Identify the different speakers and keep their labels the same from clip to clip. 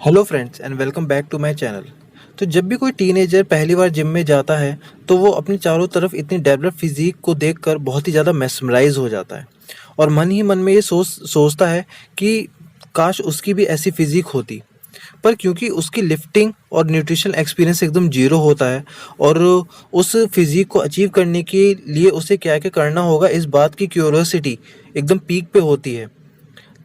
Speaker 1: Hello friends and welcome back to my channel. तो जब भी कोई टीनेजर पहली बार जिम में जाता है तो वो अपनी चारों तरफ इतनी डेवलप फिजिक को देखकर बहुत ही ज़्यादा मेस्मराइज हो जाता है और मन ही मन में ये सोचता है कि काश उसकी भी ऐसी फिजिक होती। पर क्योंकि उसकी लिफ्टिंग और न्यूट्रिशन एक्सपीरियंस एकदम जीरो होता है और उस फिजिक को अचीव करने के लिए उसे क्या क्या करना होगा इस बात की क्यूरियोसिटी एकदम पीक पे होती है।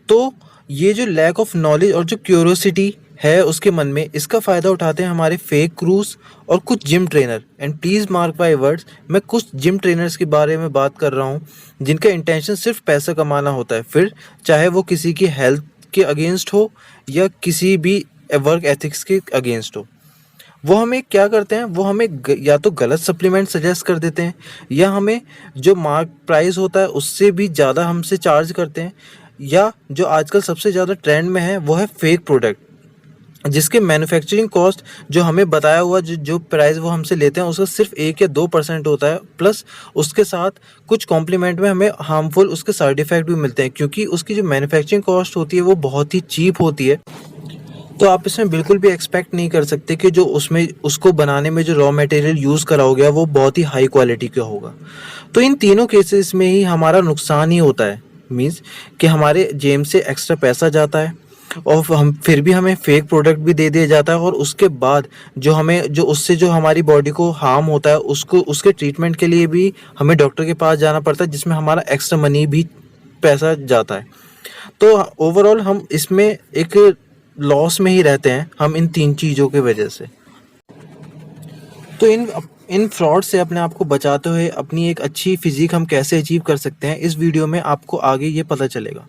Speaker 1: तो ये जो लैक ऑफ नॉलेज और जो क्यूरियोसिटी है उसके मन में, इसका फ़ायदा उठाते हैं हमारे फेक क्रूज और कुछ gym trainer. And please mark my words, मैं कुछ जिम ट्रेनर्स के बारे में बात कर रहा हूँ जिनका इंटेंशन सिर्फ पैसा कमाना होता है, फिर चाहे वो किसी की हेल्थ के अगेंस्ट हो या किसी भी वर्क एथिक्स के अगेंस्ट हो। वो हमें क्या करते हैं, वो हमें या तो गलत सप्लीमेंट सजेस्ट कर देते हैं या हमें जो मार्क प्राइस होता है उससे भी ज़्यादा हमसे चार्ज करते हैं, या जो आजकल सबसे ज़्यादा ट्रेंड में है वो है फेक प्रोडक्ट जिसके मैन्युफैक्चरिंग कॉस्ट जो हमें बताया हुआ जो जो प्राइस वो हमसे लेते हैं उसका सिर्फ 1 या 2% होता है, प्लस उसके साथ कुछ कॉम्प्लीमेंट में हमें हार्मफुल उसके साइड इफ़ेक्ट भी मिलते हैं क्योंकि उसकी जो मैन्युफैक्चरिंग कॉस्ट होती है वो बहुत ही चीप होती है। तो आप इसमें बिल्कुल भी एक्सपेक्ट नहीं कर सकते कि जो उसमें उसको बनाने में जो रॉ मटेरियल यूज़ करा हो गया वो बहुत ही हाई क्वालिटी का होगा। तो इन तीनों केसेस में ही हमारा नुकसान ही होता है, मीन्स कि हमारे जेब से एक्स्ट्रा पैसा जाता है और हम फिर भी हमें फेक प्रोडक्ट भी दे दिया जाता है और उसके बाद जो हमें जो उससे जो हमारी बॉडी को हार्म होता है उसको उसके ट्रीटमेंट के लिए भी हमें डॉक्टर के पास जाना पड़ता है जिसमें हमारा एक्स्ट्रा मनी भी पैसा जाता है। तो ओवरऑल हम इसमें एक लॉस में ही रहते हैं हम इन तीन चीज़ों की वजह से। तो इन फ्रॉड से अपने आप को बचाते हुए अपनी एक अच्छी फिजिक हम कैसे अचीव कर सकते हैं, इस वीडियो में आपको आगे ये पता चलेगा।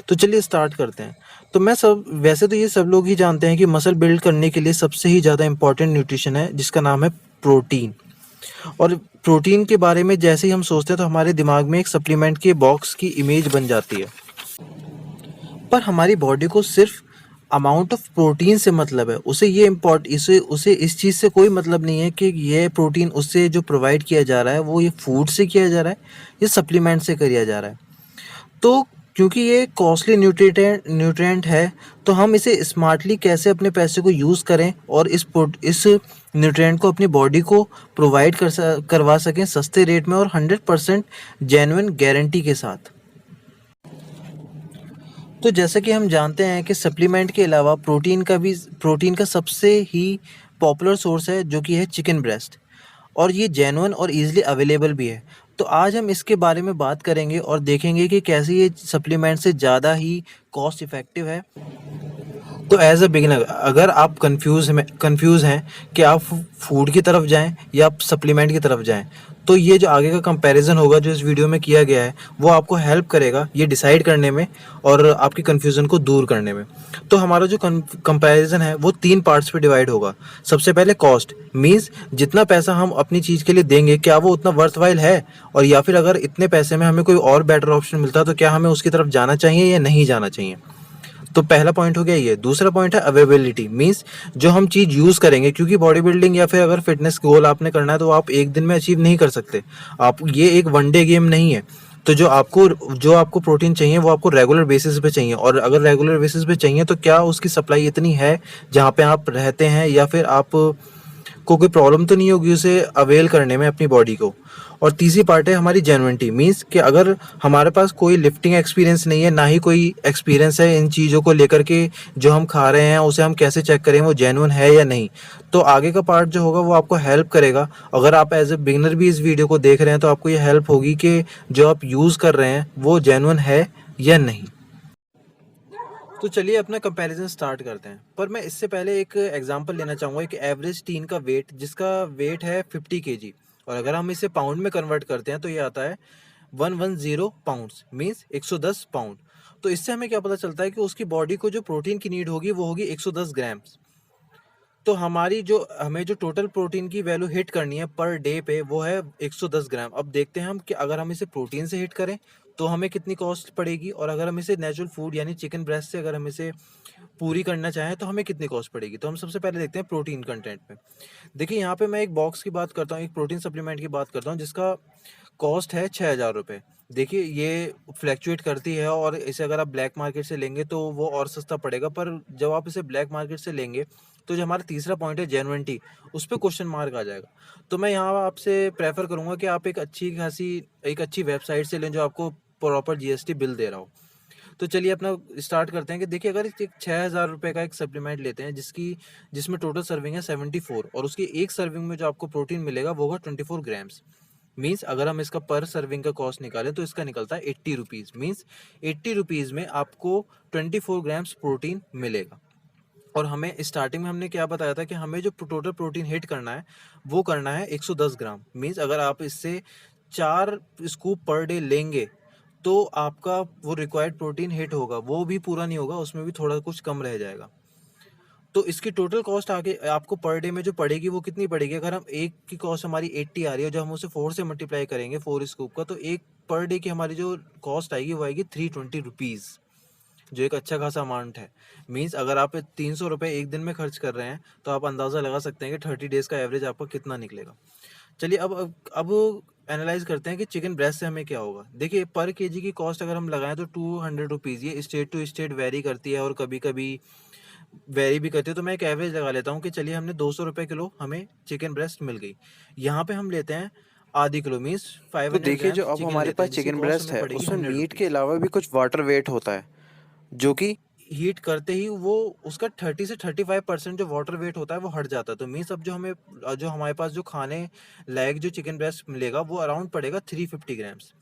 Speaker 1: तो चलिए स्टार्ट करते हैं। तो मैं सब वैसे तो ये सब लोग ही जानते हैं कि मसल बिल्ड करने के लिए सबसे ही ज़्यादा इंपॉर्टेंट न्यूट्रिशन है जिसका नाम है प्रोटीन। और प्रोटीन के बारे में जैसे ही हम सोचते हैं तो हमारे दिमाग में एक सप्लीमेंट के बॉक्स की इमेज बन जाती है। पर हमारी बॉडी को सिर्फ अमाउंट ऑफ प्रोटीन से मतलब है, उसे ये इम्पोर्ट इसे उसे इस चीज़ से कोई मतलब नहीं है कि ये प्रोटीन उससे जो प्रोवाइड किया जा रहा है वो ये फूड से किया जा रहा है या सप्लीमेंट से किया जा रहा है। तो क्योंकि ये कॉस्टली न्यूट्रिएंट है तो हम इसे स्मार्टली कैसे अपने पैसे को यूज़ करें और इस न्यूट्रिएंट को अपनी बॉडी को प्रोवाइड करवा सकें सस्ते रेट में और 100% जेन्युइन गारंटी के साथ। तो जैसा कि हम जानते हैं कि सप्लीमेंट के अलावा प्रोटीन का सबसे ही पॉपुलर सोर्स है जो कि है चिकन ब्रेस्ट, और ये जेन्युइन और इजीली अवेलेबल भी है। तो आज हम इसके बारे में बात करेंगे और देखेंगे कि कैसे ये सप्लीमेंट से ज़्यादा ही कॉस्ट इफ़ेक्टिव है। तो एज अ बिगिनर अगर आप कंफ्यूज हैं कि आप फूड की तरफ जाएं या आप सप्लीमेंट की तरफ जाएं, तो ये जो आगे का कंपैरिजन होगा जो इस वीडियो में किया गया है वो आपको हेल्प करेगा ये डिसाइड करने में और आपकी कंफ्यूजन को दूर करने में। तो हमारा जो कंपैरिजन है वो 3 पार्ट्स पे डिवाइड होगा। सबसे पहले कॉस्ट, मीन्स जितना पैसा हम अपनी चीज़ के लिए देंगे क्या वो उतना वर्थवाइल है, और या फिर अगर इतने पैसे में हमें कोई और बेटर ऑप्शन मिलता तो क्या हमें उसकी तरफ जाना चाहिए या नहीं जाना चाहिए। तो पहला पॉइंट हो गया ये। दूसरा पॉइंट है अवेलेबिलिटी, मींस जो हम चीज़ यूज़ करेंगे, क्योंकि बॉडी बिल्डिंग या फिर अगर फिटनेस गोल आपने करना है तो आप एक दिन में अचीव नहीं कर सकते। आप ये एक वनडे गेम नहीं है। तो जो आपको प्रोटीन चाहिए वो आपको रेगुलर बेसिस पे चाहिए, और अगर रेगुलर बेसिस पे चाहिए तो क्या उसकी सप्लाई इतनी है जहाँ पे आप रहते हैं, या फिर आप को कोई प्रॉब्लम तो नहीं होगी उसे अवेल करने में अपनी बॉडी को। और तीसरी पार्ट है हमारी जेन्युइनिटी, मीन्स कि अगर हमारे पास कोई लिफ्टिंग एक्सपीरियंस नहीं है, ना ही कोई एक्सपीरियंस है इन चीज़ों को लेकर के जो हम खा रहे हैं उसे हम कैसे चेक करें वो जेन्युइन है या नहीं। तो आगे का पार्ट जो होगा वो आपको हेल्प करेगा। अगर आप एज ए बिगिनर भी इस वीडियो को देख रहे हैं तो आपको ये हेल्प होगी कि जो आप यूज़ कर रहे हैं वो जेन्युइन है या नहीं। तो चलिए अपना कंपैरिजन स्टार्ट करते हैं, पर मैं इससे पहले एक एग्जांपल लेना चाहूँगा। एक एवरेज टीन का वेट, जिसका वेट है 50 kg, और अगर हम इसे पाउंड में कन्वर्ट करते हैं तो ये आता है 110 पाउंड्स, मीन्स 110 पाउंड। तो इससे हमें क्या पता चलता है कि उसकी बॉडी को जो प्रोटीन की नीड होगी वो होगी 110 ग्राम्स। तो हमें जो टोटल प्रोटीन की वैल्यू हिट करनी है पर डे पे वो है 110 ग्राम। अब देखते हैं हम कि अगर हम इसे प्रोटीन से हिट करें तो हमें कितनी कॉस्ट पड़ेगी, और अगर हम इसे नेचुरल फूड यानी चिकन ब्रेस्ट से अगर हम इसे पूरी करना चाहें तो हमें कितनी कॉस्ट पड़ेगी। तो हम सबसे पहले देखते हैं प्रोटीन कंटेंट में। देखिए यहाँ पे मैं एक बॉक्स की बात करता हूँ, एक प्रोटीन सप्लीमेंट की बात करता हूँ जिसका कॉस्ट है 6,000 रुपये। देखिए, ये फ्लैक्चुएट करती है और इसे अगर आप ब्लैक मार्केट से लेंगे तो वो और सस्ता पड़ेगा, पर जब आप इसे ब्लैक मार्केट से लेंगे तो जो हमारा तीसरा पॉइंट है जेन्युइनिटी, उस पे क्वेश्चन मार्क आ जाएगा। तो मैं यहाँ आपसे प्रेफ़र करूँगा कि आप एक अच्छी वेबसाइट से लें जो आपको प्रॉपर जीएसटी बिल दे रहा हो। तो चलिए अपना स्टार्ट करते हैं कि देखिए, अगर एक 6000 रुपए का एक सप्लीमेंट लेते हैं जिसमें टोटल सर्विंग है 74, और उसकी एक सर्विंग में जो आपको प्रोटीन मिलेगा वो होगा 24 ग्राम्स। मीन्स अगर हम इसका पर सर्विंग का कॉस्ट निकालें तो इसका निकलता है 80 रुपीज़। मीन्स 80 रुपीज़ में आपको 24 ग्राम्स प्रोटीन मिलेगा। और हमें स्टार्टिंग में हमने क्या बताया था कि हमें जो टोटल प्रोटीन हिट करना है वो करना है 110 ग्राम। मीन्स अगर आप इससे 4 स्कूप पर डे लेंगे तो आपका वो रिक्वायर्ड प्रोटीन हिट होगा, वो भी पूरा नहीं होगा, उसमें भी थोड़ा कुछ कम रह जाएगा। तो इसकी टोटल कॉस्ट आगे आपको पर डे में जो पड़ेगी वो कितनी पड़ेगी? अगर हम एक की कॉस्ट हमारी 80 आ रही है, जब हम उसे 4 से मल्टीप्लाई करेंगे 4 स्कूप का, तो एक पर डे की हमारी जो कॉस्ट आएगी वो आएगी 320 रुपीज़, जो एक अच्छा खासा अमाउंट है। मीन्स अगर आप 300 रुपये एक दिन में खर्च कर रहे हैं तो आप अंदाज़ा लगा सकते हैं कि 30 डेज़ का एवरेज आपका कितना निकलेगा। चलिए अब एनालाइज करते हैं कि चिकन ब्रेस्ट से हमें क्या होगा। देखिए, पर केजी की कॉस्ट अगर हम लगाएं तो 200 रुपीज़, ये स्टेट टू स्टेट वेरी करती है और कभी कभी वेरी भी करती है। तो मैं एक एवरेज लगा लेता हूँ कि चलिए हमने 200 रुपये किलो हमें चिकन ब्रेस्ट मिल गई। यहाँ पे हम लेते हैं आधी किलो, मीन्स
Speaker 2: तो
Speaker 1: 500
Speaker 2: देखिए, जो
Speaker 1: ग्राम्स
Speaker 2: अब
Speaker 1: चिकन
Speaker 2: हमारे
Speaker 1: लेते
Speaker 2: पास
Speaker 1: हैं, जिसकी
Speaker 2: चिकन
Speaker 1: कॉस्ट
Speaker 2: ब्रेस्ट
Speaker 1: हमें
Speaker 2: है,
Speaker 1: पड़ेगी
Speaker 2: उसमें
Speaker 1: 100
Speaker 2: मीट के
Speaker 1: रुपीज़।
Speaker 2: अलावा भी कुछ वाटर वेट होता है, जो कि
Speaker 1: हीट करते ही वो उसका 30 से 35% जो वाटर वेट होता है वो हट जाता है। तो मीन्स अब जो हमारे पास जो खाने लायक जो चिकन ब्रेस्ट मिलेगा वो अराउंड पड़ेगा 350 ग्राम्स।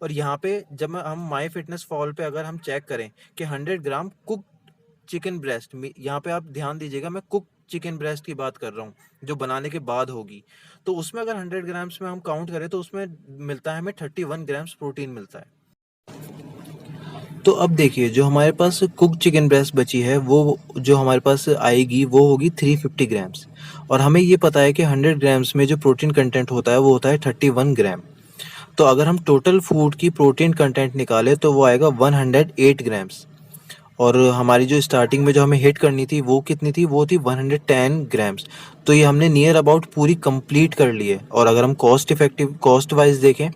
Speaker 1: और यहाँ पे जब हम माई फिटनेस फॉल पे अगर हम चेक करें कि 100 ग्राम कुक चिकन ब्रेस्ट, यहाँ पे आप ध्यान दीजिएगा, मैं कुक चिकन ब्रेस्ट की बात कर रहा हूँ जो बनाने के बाद होगी, तो उसमें अगर 100 ग्राम्स में हम काउंट करें तो उसमें मिलता है हमें 31 ग्राम्स प्रोटीन मिलता है। तो अब देखिए, जो हमारे पास कुक चिकन ब्रेस्ट बची है वो जो हमारे पास आएगी वो होगी 350 ग्राम्स, और हमें ये पता है कि 100 ग्राम्स में जो प्रोटीन कंटेंट होता है वो होता है 31 ग्राम। तो अगर हम टोटल फूड की प्रोटीन कंटेंट निकालें तो वो आएगा 108 ग्राम्स, और हमारी जो स्टार्टिंग में जो हमें हिट करनी थी वो कितनी थी? वो थी 110 ग्राम्स। तो ये हमने नियर अबाउट पूरी कंप्लीट कर ली है। और अगर हम कॉस्ट वाइज देखें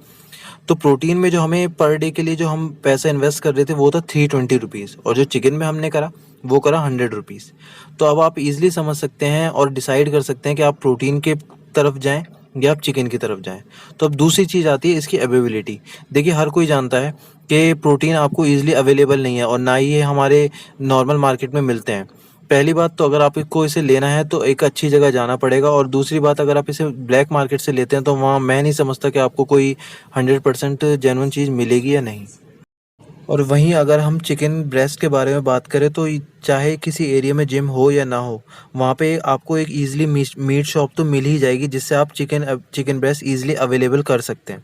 Speaker 1: तो प्रोटीन में जो हमें पर डे के लिए जो हम पैसा इन्वेस्ट कर रहे थे वो था 320 रुपीज़, और जो चिकन में हमने करा वो करा 100 रुपीज़। तो अब आप इजीली समझ सकते हैं और डिसाइड कर सकते हैं कि आप प्रोटीन के तरफ जाएं या आप चिकन की तरफ जाएं। तो अब दूसरी चीज़ आती है इसकी अवेलेबिलिटी। देखिए, हर कोई जानता है कि प्रोटीन आपको ईजिली अवेलेबल नहीं है और ना ही ये हमारे नॉर्मल मार्केट में मिलते हैं। पहली बात तो अगर आपको इसे लेना है तो एक अच्छी जगह जाना पड़ेगा, और दूसरी बात अगर आप इसे ब्लैक मार्केट से लेते हैं तो वहाँ मैं नहीं समझता कि आपको कोई 100% जेन्युइन चीज़ मिलेगी या नहीं। और वहीं अगर हम चिकन ब्रेस्ट के बारे में बात करें तो चाहे किसी एरिया में जिम हो या ना हो, वहाँ पे आपको एक ईजिली मीट शॉप तो मिल ही जाएगी जिससे आप चिकन ब्रेस्ट ईजिली अवेलेबल कर सकते हैं।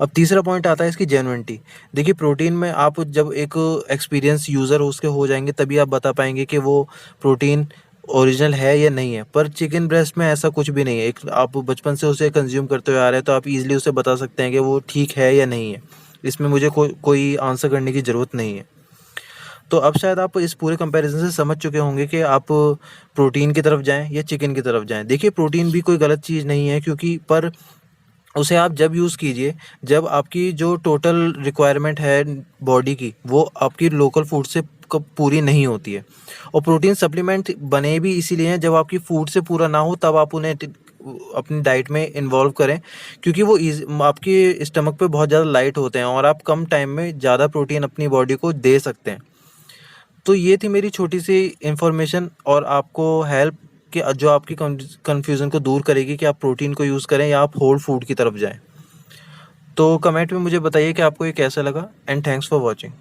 Speaker 1: अब तीसरा पॉइंट आता है इसकी जेन्युइनिटी। देखिए, प्रोटीन में आप जब एक एक्सपीरियंस यूज़र उसके हो जाएंगे तभी आप बता पाएंगे कि वो प्रोटीन ओरिजिनल है या नहीं है, पर चिकन ब्रेस्ट में ऐसा कुछ भी नहीं है। एक आप बचपन से उसे कंज्यूम करते हुए आ रहे हैं तो आप इजीली उसे बता सकते हैं कि वो ठीक है या नहीं है। इसमें मुझे कोई आंसर करने की ज़रूरत नहीं है। तो अब शायद आप इस पूरे कंपैरिजन से समझ चुके होंगे कि आप प्रोटीन की तरफ जाएं या चिकन की तरफ जाएं। देखिए, प्रोटीन भी कोई गलत चीज़ नहीं है, क्योंकि पर उसे आप जब यूज़ कीजिए जब आपकी जो टोटल रिक्वायरमेंट है बॉडी की वो आपकी लोकल फूड से पूरी नहीं होती है। और प्रोटीन सप्लीमेंट बने भी इसीलिए हैं, जब आपकी फूड से पूरा ना हो तब आप उन्हें अपनी डाइट में इन्वॉल्व करें, क्योंकि वो आपके स्टमक पे बहुत ज़्यादा लाइट होते हैं और आप कम टाइम में ज़्यादा प्रोटीन अपनी बॉडी को दे सकते हैं। तो ये थी मेरी छोटी सी इन्फॉर्मेशन और आपको हेल्प कि जो आपकी कन्फ्यूज़न को दूर करेगी कि आप प्रोटीन को यूज़ करें या आप होल फूड की तरफ जाएं। तो कमेंट में मुझे बताइए कि आपको ये कैसा लगा, एंड थैंक्स फॉर वॉचिंग।